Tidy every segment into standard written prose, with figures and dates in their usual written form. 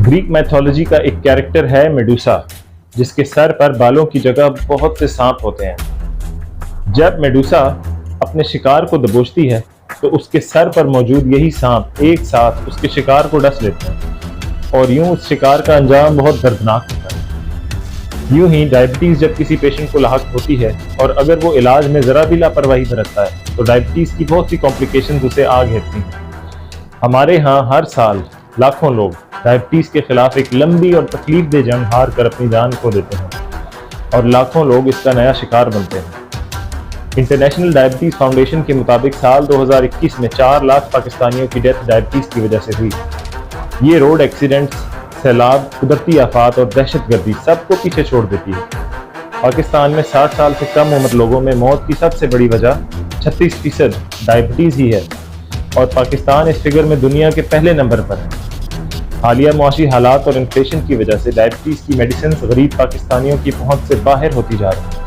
Greek mythology का एक character है मेडुसा, जिसके सर पर बालों की जगह बहुत से सांप होते हैं। जब मेडुसा अपने शिकार को दबोचती है तो उसके सर पर मौजूद यही सांप एक साथ उसके शिकार को डस लेते हैं और यूं उस शिकार का अंजाम बहुत दर्दनाक होता है। यूं ही डायबिटीज जब किसी पेशेंट को लाहक होती है और अगर वो इलाज में जरा भी लापरवाही बरतता है तो डायबिटीज की बहुत सी कॉम्प्लिकेशंस उसे आ घेरती हैं। हमारे यहाँ हर साल लाखों लोग डायबिटीज के खिलाफ एक लंबी और तकलीफदेह जंग हार कर अपनी जान खो देते हैं और लाखों लोग इसका नया शिकार बनते हैं। इंटरनेशनल डायबिटीज फाउंडेशन के मुताबिक साल 2021 में 4 लाख पाकिस्तानियों की डेथ डायबिटीज की वजह से हुई। ये रोड एक्सीडेंट्स, सैलाब, कुदरती आफात और दहशतगर्दी सबको पीछे छोड़ देती है। पाकिस्तान में 60 साल से कम उम्र लोगों में मौत की सबसे बड़ी वजह 36% डायबिटीज ही है और पाकिस्तान इस फिगर में दुनिया के पहले नंबर पर है। हालिया मुआशी हालात और इन्फ्लेशन की वजह से डायबिटीज की मेडिसिन गरीब पाकिस्तानियों की पहुंच से बाहर होती जा रही है।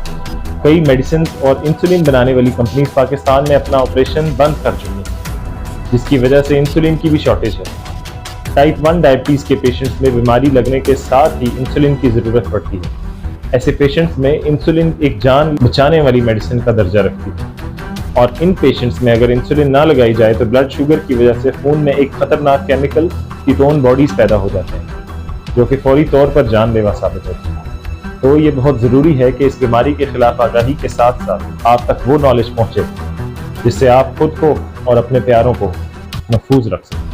कई मेडिसिन और इंसुलिन बनाने वाली कंपनीज पाकिस्तान में अपना ऑपरेशन बंद कर चुकी हैं, जिसकी वजह से इंसुलिन की भी शॉर्टेज है। टाइप 1 डायबिटीज के पेशेंट्स में बीमारी लगने के साथ ही इंसुलिन की ज़रूरत पड़ती है। ऐसे पेशेंट्स में इंसुलिन एक जान बचाने वाली मेडिसिन का दर्जा रखती है और इन पेशेंट्स में अगर इंसुलिन ना लगाई जाए तो ब्लड शुगर की वजह से खून में एक खतरनाक केमिकल कीटोन बॉडीज पैदा हो जाते हैं जो कि फौरी तौर पर जानलेवा साबित होती है। तो ये बहुत ज़रूरी है कि इस बीमारी के खिलाफ आगाही के साथ साथ आप तक वो नॉलेज पहुंचे जिससे आप खुद को और अपने प्यारों को महफूज रख सकें।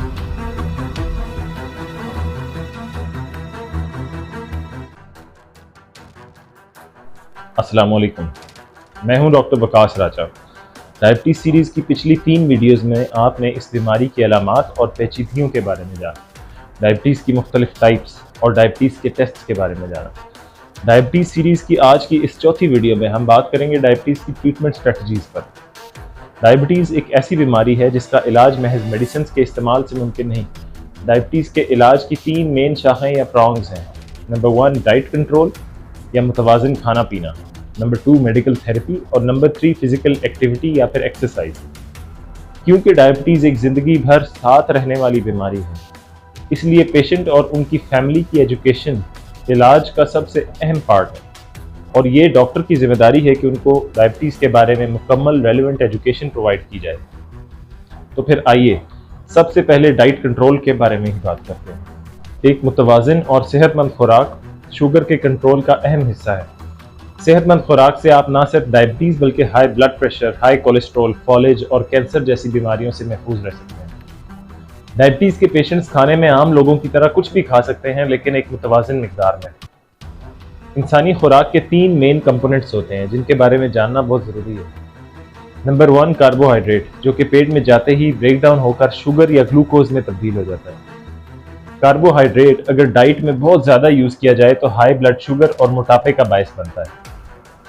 अस्सलाम वालेकुम, मैं हूं डॉक्टर वकास राजा। डायबिटीज़ सीरीज़ की पिछली 3 वीडियोज़ में आपने इस बीमारी की अलामात और पेचीदगियों के बारे में जाना, डायबिटीज़ की मुख्तलिफ टाइप्स और डायबिटीज़ के टेस्ट के बारे में जाना। डायबिटीज़ सीरीज़ की आज की इस चौथी वीडियो में हम बात करेंगे डायबिटीज़ की ट्रीटमेंट स्ट्रेटजीज़ पर। डायबिटीज़ एक ऐसी बीमारी है जिसका इलाज महज मेडिसिन के इस्तेमाल से मुमकिन नहीं। डायबिटीज़ के इलाज की 3 मेन शाखें या प्रॉन्ग्स हैं। नंबर 1 डाइट कंट्रोल या मुतवाज़िन खाना पीना, नंबर 2 मेडिकल थेरेपी और नंबर 3 फिजिकल एक्टिविटी या फिर एक्सरसाइज। क्योंकि डायबिटीज़ एक ज़िंदगी भर साथ रहने वाली बीमारी है, इसलिए पेशेंट और उनकी फैमिली की एजुकेशन इलाज का सबसे अहम पार्ट है और ये डॉक्टर की जिम्मेदारी है कि उनको डायबिटीज़ के बारे में मुकम्मल रेलेवेंट एजुकेशन प्रोवाइड की जाए। तो फिर आइए सबसे पहले डाइट कंट्रोल के बारे में ही बात करते हैं। एक मुतवाज़िन और सेहतमंद खुराक शुगर के कंट्रोल का अहम हिस्सा है। सेहतमंद खुराक से आप ना सिर्फ डायबिटीज़ बल्कि high blood pressure, high cholesterol, फॉलेज और कैंसर जैसी बीमारियों से महफूज रह सकते हैं। डायबिटीज़ के पेशेंट्स खाने में आम लोगों की तरह कुछ भी खा सकते हैं, लेकिन एक मुतवाज़िन मिकदार में। इंसानी खुराक के 3 मेन कंपोनेंट्स होते हैं जिनके बारे में जानना बहुत ज़रूरी है। नंबर 1 कार्बोहाइड्रेट, जो कि पेट में जाते ही ब्रेक डाउन होकर शुगर या ग्लूकोज में तब्दील हो जाता है। कार्बोहाइड्रेट अगर डाइट में बहुत ज़्यादा यूज़ किया जाए तो हाई ब्लड शुगर और मोटापे का बायस बनता है।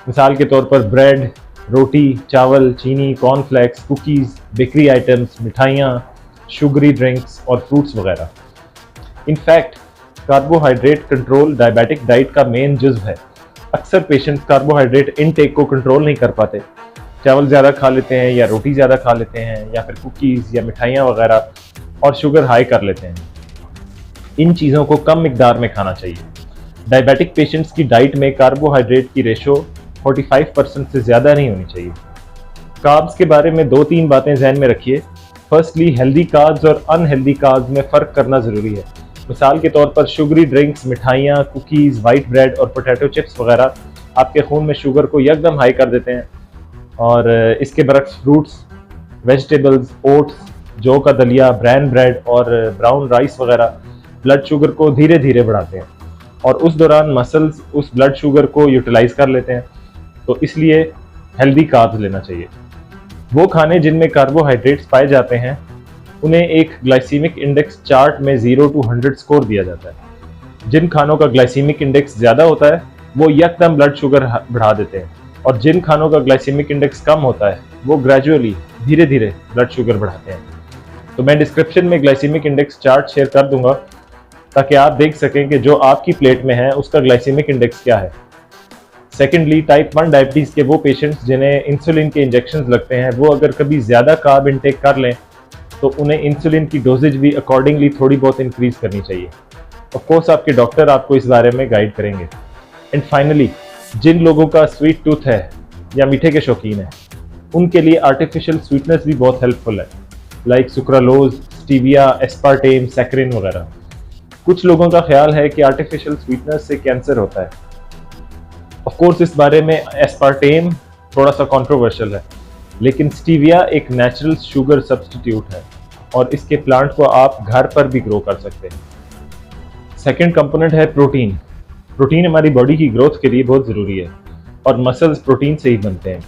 मिसाल के तौर पर ब्रेड, रोटी, चावल, चीनी, कॉर्नफ्लेक्स, कुकीज़, बेकरी आइटम्स, मिठाइयाँ, शुगरी ड्रिंक्स और फ्रूट्स वगैरह। In fact carbohydrate control diabetic diet का मेन जुज़्व है। अक्सर पेशेंट्स कार्बोहाइड्रेट इनटेक को कंट्रोल नहीं कर पाते, चावल ज़्यादा खा लेते हैं या रोटी ज़्यादा खा लेते हैं या फिर कुकीज़ या मिठाइयाँ वगैरह और शुगर हाई कर लेते हैं। इन चीज़ों को कम मिकदार में खाना चाहिए। डायबिटिक पेशेंट्स की डाइट में कार्बोहाइड्रेट की रेशो 45% से ज़्यादा नहीं होनी चाहिए। कार्ब्स के बारे में 2-3 बातें ज़हन में रखिए। फर्स्टली हेल्दी कार्ब्स और अनहेल्दी कार्ब्स में फ़र्क करना ज़रूरी है। मिसाल के तौर पर शुगरी ड्रिंक्स, मिठाइयाँ, कुकीज़, वाइट ब्रेड और पोटैटो चिप्स वगैरह आपके खून में शुगर को यकदम हाई कर देते हैं और इसके बरक्स फ्रूट्स, वेजिटेबल्स, ओट्स, जौ का दलिया, ब्राउन ब्रेड और ब्राउन राइस वगैरह ब्लड शुगर को धीरे धीरे बढ़ाते हैं और उस दौरान मसल्स उस ब्लड शुगर को यूटिलाइज कर लेते हैं। तो इसलिए हेल्दी कार्ब्स लेना चाहिए। वो खाने जिनमें कार्बोहाइड्रेट्स पाए जाते हैं उन्हें एक ग्लाइसीमिक इंडेक्स चार्ट में 0 to 100 स्कोर दिया जाता है। जिन खानों का ग्लाइसीमिक इंडेक्स ज़्यादा होता है वो यकदम ब्लड शुगर बढ़ा देते हैं और जिन खानों का ग्लाइसीमिक इंडेक्स कम होता है वो ग्रेजुअली धीरे धीरे ब्लड शुगर बढ़ाते हैं। तो मैं डिस्क्रिप्शन में ग्लाइसीमिक इंडेक्स चार्ट शेयर कर दूंगा ताकि आप देख सकें कि जो आपकी प्लेट में है उसका ग्लाइसीमिक इंडेक्स क्या है। सेकेंडली, टाइप 1 डायबिटीज़ के वो पेशेंट्स जिन्हें इंसुलिन के इंजेक्शंस लगते हैं वो अगर कभी ज़्यादा कार्ब इंटेक कर लें तो उन्हें इंसुलिन की डोजेज भी अकॉर्डिंगली थोड़ी बहुत इंक्रीज़ करनी चाहिए। ऑफ कोर्स आपके डॉक्टर आपको इस बारे में गाइड करेंगे। एंड फाइनली, जिन लोगों का स्वीट टूथ है या मीठे के शौकीन है, उनके लिए आर्टिफिशियल स्वीटनेस भी बहुत हेल्पफुल है, like sucralose, stevia, aspartame, saccharine वगैरह। कुछ लोगों का ख्याल है कि आर्टिफिशियल स्वीटनेस से कैंसर होता है। ऑफ कोर्स इस बारे में एस्पार्टेम थोड़ा सा कंट्रोवर्शियल है, लेकिन स्टीविया एक नेचुरल शुगर सब्स्टिट्यूट है और इसके प्लांट को आप घर पर भी ग्रो कर सकते हैं। सेकंड कंपोनेंट है प्रोटीन। प्रोटीन हमारी बॉडी की ग्रोथ के लिए बहुत ज़रूरी है और मसल्स प्रोटीन से ही बनते हैं।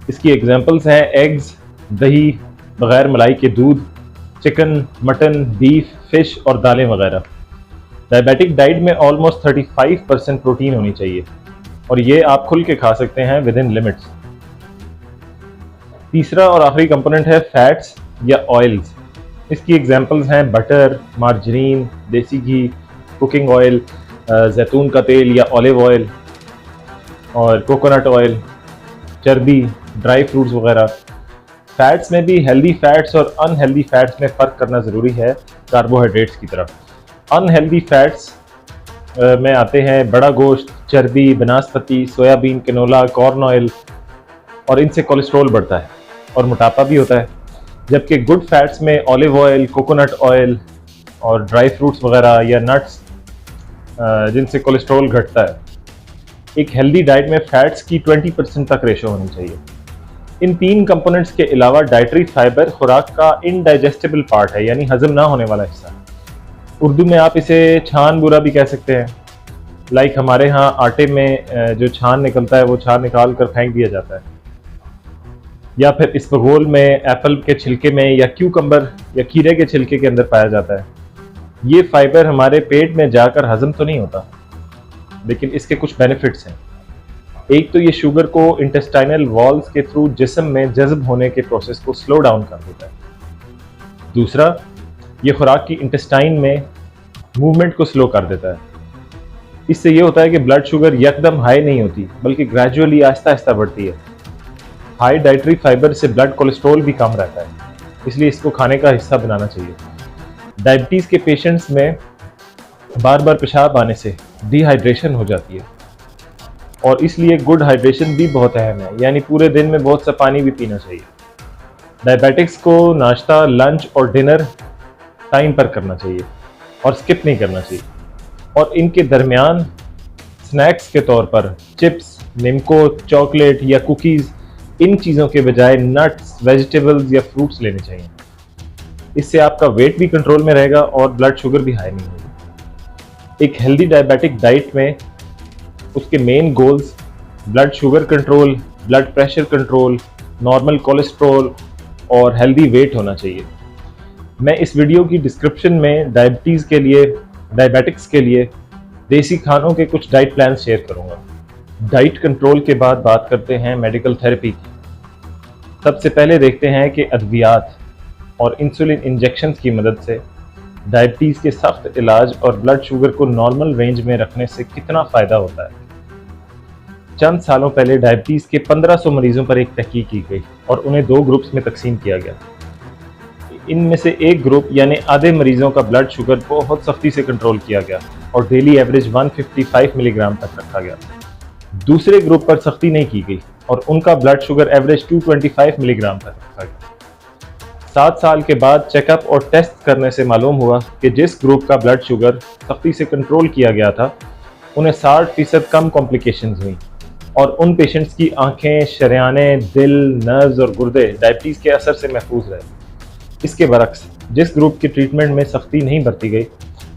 इसकी एग्जांपल्स हैं एग्स, दही, बगैर मलाई के दूध, चिकन, मटन, बीफ, फिश और दालें वगैरह। डायबिटिक डाइट में ऑलमोस्ट 35% प्रोटीन होनी चाहिए और ये आप खुल के खा सकते हैं विद इन लिमिट्स। तीसरा और आखिरी कंपोनेंट है फैट्स या ऑयल्स। इसकी एग्जांपल्स हैं बटर, मार्जरीन, देसी घी, कुकिंग ऑयल, जैतून का तेल या ऑलिव ऑयल और कोकोनट ऑयल, चर्बी, ड्राई फ्रूट्स वगैरह। फैट्स में भी हेल्दी फैट्स और अनहेल्दी फैट्स में फ़र्क करना ज़रूरी है कार्बोहाइड्रेट्स की तरफ। अनहेल्दी फैट्स में आते हैं बड़ा गोश्त, चर्बी, बनास्पति, सोयाबीन, कैनोला, कॉर्न ऑयल, और इनसे कोलेस्ट्रॉल बढ़ता है और मोटापा भी होता है। जबकि गुड फैट्स में ऑलिव ऑयल, कोकोनट ऑयल और ड्राई फ्रूट्स वगैरह या नट्स, जिनसे कोलेस्ट्रॉल घटता है। एक हेल्दी डाइट में फैट्स की 20% तक रेशो होनी चाहिए। इन तीन कंपोनेंट्स के अलावा डाइटरी फाइबर खुराक का इनडाइजेस्टिबल पार्ट है, यानी हजम ना होने वाला हिस्सा। उर्दू में आप इसे छान बुरा भी कह सकते हैं। लाइक हमारे यहाँ आटे में जो छान निकलता है वो छान निकाल कर फेंक दिया जाता है, या फिर इसबगोल में, एप्पल के छिलके में, या क्यूकम्बर या खीरे के छिलके के अंदर पाया जाता है। ये फाइबर हमारे पेट में जाकर हजम तो नहीं होता, लेकिन इसके कुछ बेनिफिट्स हैं। एक तो ये शुगर को इंटेस्टाइनल वॉल्स के थ्रू जिस्म में जज्ब होने के प्रोसेस को स्लो डाउन कर देता है। दूसरा, ये खुराक की इंटेस्टाइन में मूवमेंट को स्लो कर देता है। इससे ये होता है कि ब्लड शुगर यकदम हाई नहीं होती, बल्कि ग्रेजुअली आहिस्ता आहिस्ता बढ़ती है। हाई डाइटरी फाइबर से ब्लड कोलेस्ट्रॉल भी कम रहता है, इसलिए इसको खाने का हिस्सा बनाना चाहिए। डायबिटीज़ के पेशेंट्स में बार बार पेशाब आने से डिहाइड्रेशन हो जाती है और इसलिए गुड हाइड्रेशन भी बहुत अहम है, यानी पूरे दिन में बहुत सा पानी भी पीना चाहिए। डायबिटिक्स को नाश्ता, लंच और डिनर टाइम पर करना चाहिए और स्किप नहीं करना चाहिए, और इनके दरमियान स्नैक्स के तौर पर चिप्स, निम्को, चॉकलेट या कुकीज़, इन चीज़ों के बजाय नट्स, वेजिटेबल्स या फ्रूट्स लेने चाहिए। इससे आपका वेट भी कंट्रोल में रहेगा और ब्लड शुगर भी हाई नहीं होगी। एक हेल्दी डायबिटिक डाइट में उसके main goals blood sugar control, blood pressure control, normal cholesterol और हेल्दी वेट होना चाहिए। मैं इस वीडियो की डिस्क्रिप्शन में डायबिटिक्स के लिए देसी खानों के कुछ डाइट प्लान शेयर करूंगा। डाइट कंट्रोल के बाद बात करते हैं मेडिकल थेरेपी की। सबसे पहले देखते हैं कि अद्वियात और इंसुलिन इंजेक्शंस की मदद से डायबिटीज़ के सख्त इलाज और ब्लड शुगर को नॉर्मल रेंज में रखने से कितना फ़ायदा होता है। चंद सालों पहले डायबिटीज़ के 1500 मरीजों पर एक तहकीक की गई और उन्हें 2 ग्रुप्स में तकसीम किया गया। इनमें से एक ग्रुप यानी आधे मरीजों का ब्लड शुगर बहुत सख्ती से कंट्रोल किया गया और डेली एवरेज 155 मिलीग्राम तक रखा गया। दूसरे ग्रुप पर सख्ती नहीं की गई और उनका ब्लड शुगर एवरेज 225 मिलीग्राम तक रखा गया। 7 साल के बाद चेकअप और टेस्ट करने से मालूम हुआ कि जिस ग्रुप का ब्लड शुगर सख्ती से कंट्रोल किया गया था, उन्हें 60% कम कॉम्प्लिकेशंस हुई और उन पेशेंट्स की आंखें, शरेयानें, दिल, नर्व्स और गुर्दे डायबिटीज़ के असर से महफूज रहे। इसके बरक्स जिस ग्रुप की ट्रीटमेंट में सख्ती नहीं बरती गई,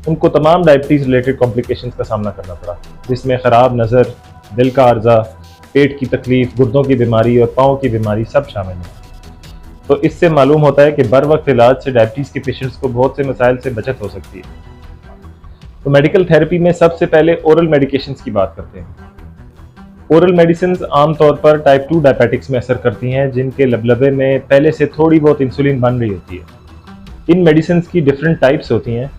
उनको तमाम डायबिटीज़ रिलेटेड कॉम्प्लिकेशंस का सामना करना पड़ा, जिसमें ख़राब नज़र, दिल का अर्जा, पेट की तकलीफ, गुर्दों की बीमारी और पाँव की बीमारी सब शामिल हैं। तो इससे मालूम होता है कि बर वक्त इलाज से डायबिटीज़ के पेशेंट्स को बहुत से मसाइल से बचत हो सकती है। तो मेडिकल थेरेपी में सबसे पहले ओरल मेडिकेशंस की बात करते हैं। ओरल मेडिसिन्स आमतौर पर टाइप 2 डायबिटिक्स में असर करती हैं, जिनके लबलबे में पहले से थोड़ी बहुत इंसुलिन बन रही होती है। इन मेडिसिन्स की डिफरेंट टाइप्स होती हैं।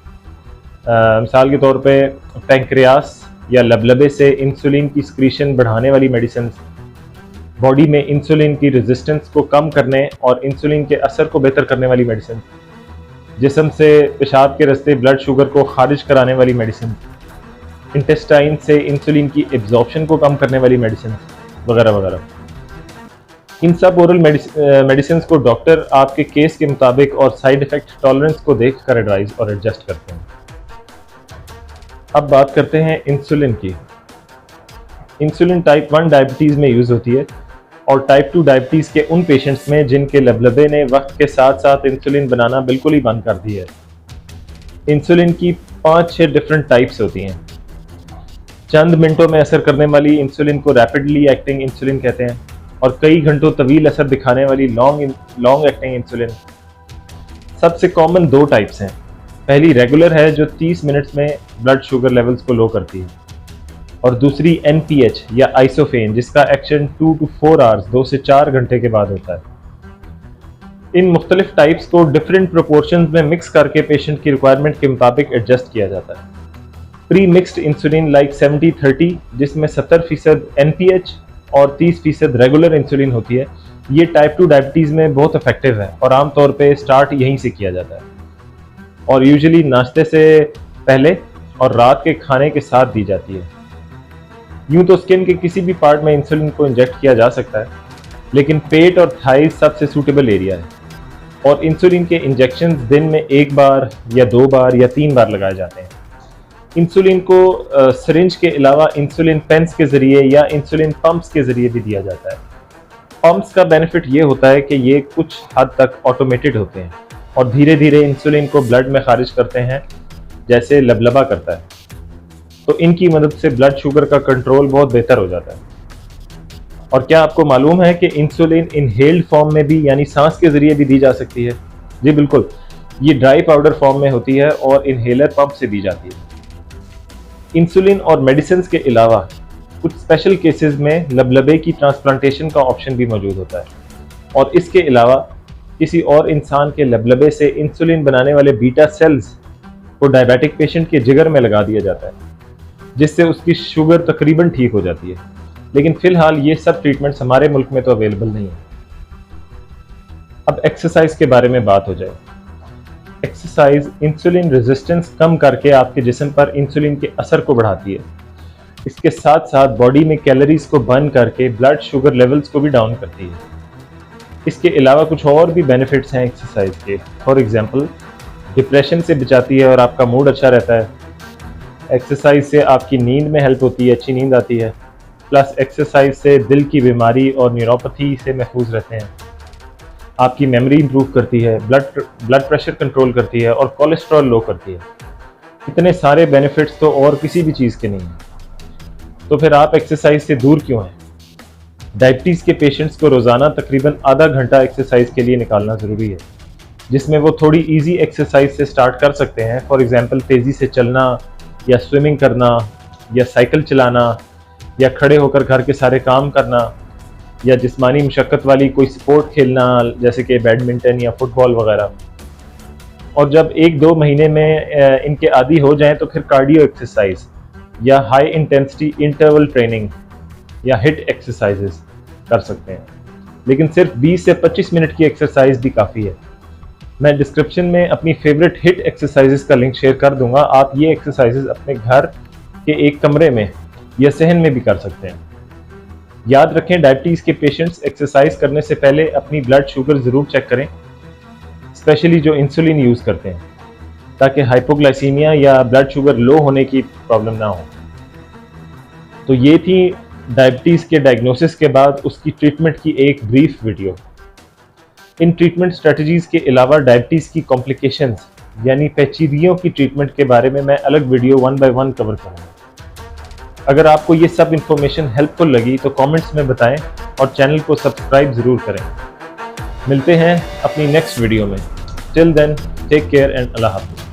मिसाल के तौर पे पैंक्रियास या लबलबे से इंसुलिन की स्क्रीशन बढ़ाने वाली मेडिसिन्स, बॉडी में इंसुलिन की रेजिस्टेंस को कम करने और इंसुलिन के असर को बेहतर करने वाली मेडिसिन, जिस्म से पेशाब के रास्ते ब्लड शुगर को खारिज कराने वाली मेडिसिन, इंटेस्टाइन से इंसुलिन की एब्जॉर्प्शन को कम करने वाली मेडिसिन वगैरह वगैरह। इन सब ओरल मेडिसिन को डॉक्टर आपके केस के मुताबिक और साइड इफ़ेक्ट टॉलरेंस को देख कर एडवाइस और एडजस्ट करते हैं। अब बात करते हैं इंसुलिन की। इंसुलिन टाइप 1 डायबिटीज़ में यूज़ होती है और टाइप 2 डायबिटीज़ के उन पेशेंट्स में जिनके लबलबे ने वक्त के साथ साथ इंसुलिन बनाना बिल्कुल ही बंद कर दी है। इंसुलिन की 5-6 डिफरेंट टाइप्स होती हैं। चंद मिनटों में असर करने वाली इंसुलिन को रैपिडली एक्टिंग इंसुलिन कहते हैं और कई घंटों तवील असर दिखाने वाली लॉन्ग एक्टिंग इंसुलिन। सबसे कॉमन 2 टाइप्स हैं। पहली रेगुलर है जो 30 मिनट्स में ब्लड शुगर लेवल्स को लो करती है, और दूसरी NPH या आइसोफेन जिसका एक्शन 2 to 4 आवर्स 2 से 4 घंटे के बाद होता है। इन मुख्तलिफ टाइप्स को डिफरेंट प्रोपोर्शंस में मिक्स करके पेशेंट की रिक्वायरमेंट के मुताबिक एडजस्ट किया जाता है। प्री मिक्स्ड इंसुलिन लाइक 70-30 जिसमें 70% NPH और 30% रेगुलर इंसुलिन होती है, ये टाइप 2 डायबिटीज़ में बहुत इफेक्टिव है और आमतौर पे स्टार्ट यहीं से किया जाता है और यूजुअली नाश्ते से पहले और रात के खाने के साथ दी जाती है। यूँ तो स्किन के किसी भी पार्ट में इंसुलिन को इंजेक्ट किया जा सकता है, लेकिन पेट और थाइज सबसे सूटेबल एरिया है और इंसुलिन के इंजेक्शन दिन में 1 बार या 2 बार या 3 बार लगाए जाते हैं। इंसुलिन को सिरिंज के अलावा इंसुलिन पेन्स के ज़रिए या इंसुलिन पंप्स के ज़रिए भी दिया जाता है। पंप्स का बेनिफिट ये होता है कि ये कुछ हद तक ऑटोमेटेड होते हैं और धीरे धीरे इंसुलिन को ब्लड में खारिज करते हैं जैसे लबलबा करता है, तो इनकी मदद से ब्लड शुगर का कंट्रोल बहुत बेहतर हो जाता है। और क्या आपको मालूम है कि इंसुलिन इनहेल्ड फॉर्म में भी यानी सांस के ज़रिए भी दी जा सकती है? जी बिल्कुल, ये ड्राई पाउडर फॉर्म में होती है और इनहेलर पंप से दी जाती है। इंसुलिन और मेडिसिन के अलावा कुछ स्पेशल केसेस में लबलबे की ट्रांसप्लांटेशन का ऑप्शन भी मौजूद होता है और इसके अलावा किसी और इंसान के लबलबे से इंसुलिन बनाने वाले बीटा सेल्स को डायबिटिक पेशेंट के जिगर में लगा दिया जाता है, जिससे उसकी शुगर तकरीबन ठीक हो जाती है। लेकिन फ़िलहाल ये सब ट्रीटमेंट्स हमारे मुल्क में तो अवेलेबल नहीं है। अब एक्सरसाइज के बारे में बात हो जाए। एक्सरसाइज इंसुलिन रेजिस्टेंस कम करके आपके जिस्म पर इंसुलिन के असर को बढ़ाती है। इसके साथ साथ बॉडी में कैलोरीज को बर्न करके ब्लड शुगर लेवल्स को भी डाउन करती है। इसके अलावा कुछ और भी बेनिफिट्स हैं एक्सरसाइज के। फॉर एग्जांपल, डिप्रेशन से बचाती है और आपका मूड अच्छा रहता है। एक्सरसाइज से आपकी नींद में हेल्प होती है, अच्छी नींद आती है। प्लस एक्सरसाइज से दिल की बीमारी और न्यूरोपैथी से महफूज रहते हैं। आपकी मेमोरी इंप्रूव करती है, ब्लड प्रेशर कंट्रोल करती है और कोलेस्ट्रॉल लो करती है। इतने सारे बेनिफिट्स तो और किसी भी चीज़ के नहीं हैं। तो फिर आप एक्सरसाइज से दूर क्यों हैं? डायबिटीज़ के पेशेंट्स को रोज़ाना तकरीबन आधा घंटा एक्सरसाइज के लिए निकालना ज़रूरी है, जिसमें वो थोड़ी इजी एक्सरसाइज से स्टार्ट कर सकते हैं। फॉर एग्जांपल, तेज़ी से चलना या स्विमिंग करना या साइकिल चलाना या खड़े होकर घर के सारे काम करना या जिस्मानी मशक्क़त वाली कोई स्पोर्ट खेलना जैसे कि बैडमिंटन या फुटबॉल वगैरह। और जब 1-2 महीने में इनके आदी हो जाएं तो फिर कार्डियो एक्सरसाइज या हाई इंटेंसिटी इंटरवल ट्रेनिंग या हिट एक्सरसाइजेस कर सकते हैं। लेकिन सिर्फ 20 से 25 मिनट की एक्सरसाइज भी काफ़ी है। मैं डिस्क्रिप्शन में अपनी फेवरेट हिट एक्सरसाइजेस का लिंक शेयर कर दूंगा। आप ये एक्सरसाइजेस अपने घर के एक कमरे में या सहन में भी कर सकते हैं। याद रखें, डायबिटीज़ के पेशेंट्स एक्सरसाइज करने से पहले अपनी ब्लड शुगर ज़रूर चेक करें, स्पेशली जो इंसुलिन यूज़ करते हैं, ताकि हाइपोग्लाइसीमिया या ब्लड शुगर लो होने की प्रॉब्लम ना हो। तो ये थी डायबिटीज़ के डायग्नोसिस के बाद उसकी ट्रीटमेंट की एक brief video. In treatment strategies के अलावा डायबिटीज़ की कॉम्प्लिकेशंस यानी पेचीदगियों की ट्रीटमेंट के बारे में मैं अलग वीडियो 1 by 1 कवर करूँगा। अगर आपको ये सब इन्फॉर्मेशन हेल्पफुल लगी तो कमेंट्स में बताएं और चैनल को सब्सक्राइब ज़रूर करें। मिलते हैं अपनी नेक्स्ट वीडियो में। Till then, take care and अल्लाह हाफ़िज़।